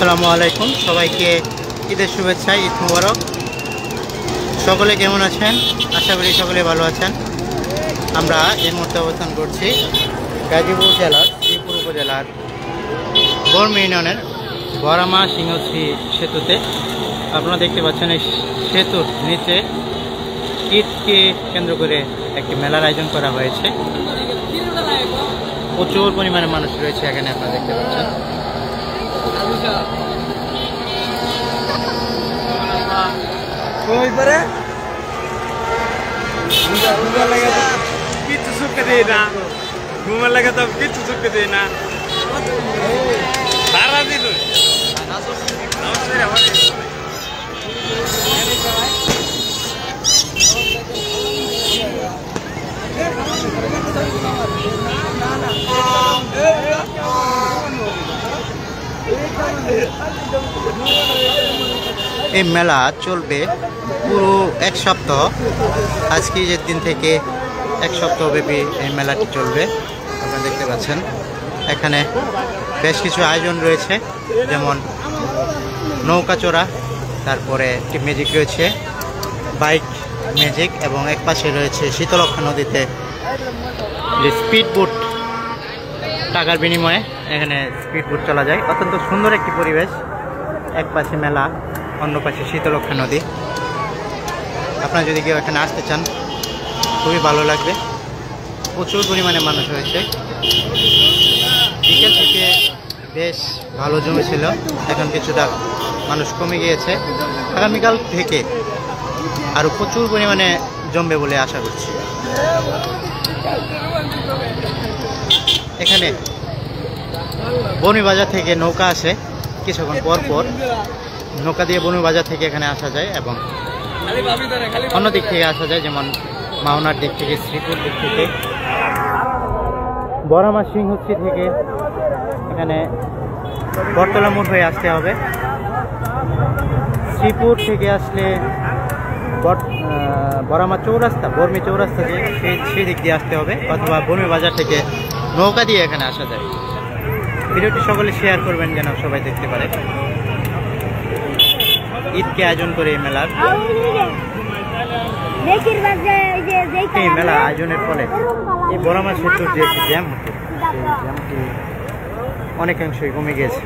আসসালামু আলাইকুম, সবাইকে ঈদের শুভেচ্ছা, ঈদ মুবারক। সকলে কেমন আছেন? আশা করি সকলে ভালো আছেন। আমরা এই মুহূর্তে অবস্থান করছি গাজীপুর জেলার শ্রীপুর উপজেলার বর্ম ইউনিয়নের বরামা সিংহশ্রী সেতুতে। আপনারা দেখতে পাচ্ছেন এই সেতুর নিচে ঈদকে কেন্দ্র করে একটি মেলার আয়োজন করা হয়েছে। প্রচুর পরিমাণে মানুষ রয়েছে এখানে, আপনারা দেখতে পাচ্ছেন। কিছু সুখে দিই না, ঘুমের লাগে তো কিছু সুখে দিই না। সারা দিন এই মেলা চলবে পুরো এক সপ্তাহ। আজকে যে দিন থেকে এক সপ্তাহ ব্যাপী এই মেলাটি চলবে। আপনারা দেখতে পাচ্ছেন এখানে বেশ কিছু আয়োজন রয়েছে, যেমন নৌকা চড়া, তারপরে একটি ম্যাজিক রয়েছে, বাইক ম্যাজিক, এবং এক পাশে রয়েছে শীতলক্ষা নদীতে যে স্পিড বোট, টাকার বিনিময়ে এখানে স্পিড বোট চলা যায়। অত্যন্ত সুন্দর একটি পরিবেশ, এক পাশে মেলা, অন্য পাশে শীতলক্ষা নদী। আপনারা যদি কেউ এখানে আসতে চান খুবই ভালো লাগবে। প্রচুর পরিমাণে মানুষ হয়েছে। বিকেল থেকে বেশ ভালো জমেছিল, এখন কিছুটা মানুষ কমে গিয়েছে। আগামীকাল থেকে আরও প্রচুর পরিমাণে জমবে বলে আশা করছি। এখানে বর্মী বাজার থেকে নৌকা আসে, কিছুক্ষণ পর পর নৌকা দিয়ে বর্মী বাজার থেকে এখানে আসা যায়, এবং অন্য দিক থেকে আসা যায়, যেমন মাওনার দিক থেকে, শ্রীপুর দিক থেকে, বরামা সিংহশ্রী থেকে এখানে বটতলা মোড় হয়ে আসতে হবে। শ্রীপুর থেকে আসলে বরামা চৌরাস্তা, বর্মী চৌরাস্তা দিয়ে সেই দিক দিয়ে আসতে হবে, অথবা বর্মী বাজার থেকে নৌকা দিয়ে এখানে আসা যায়। ভিডিওটি সকলে শেয়ার করবেন যেন সবাই দেখতে পারে। ঈদকে আয়োজন করে এই মেলার, এই মেলা আয়োজনের ফলে এই বরামা সেতুর যে একটি জ্যাম হতো, সেই জ্যামটি অনেকাংশই কমে গিয়েছে।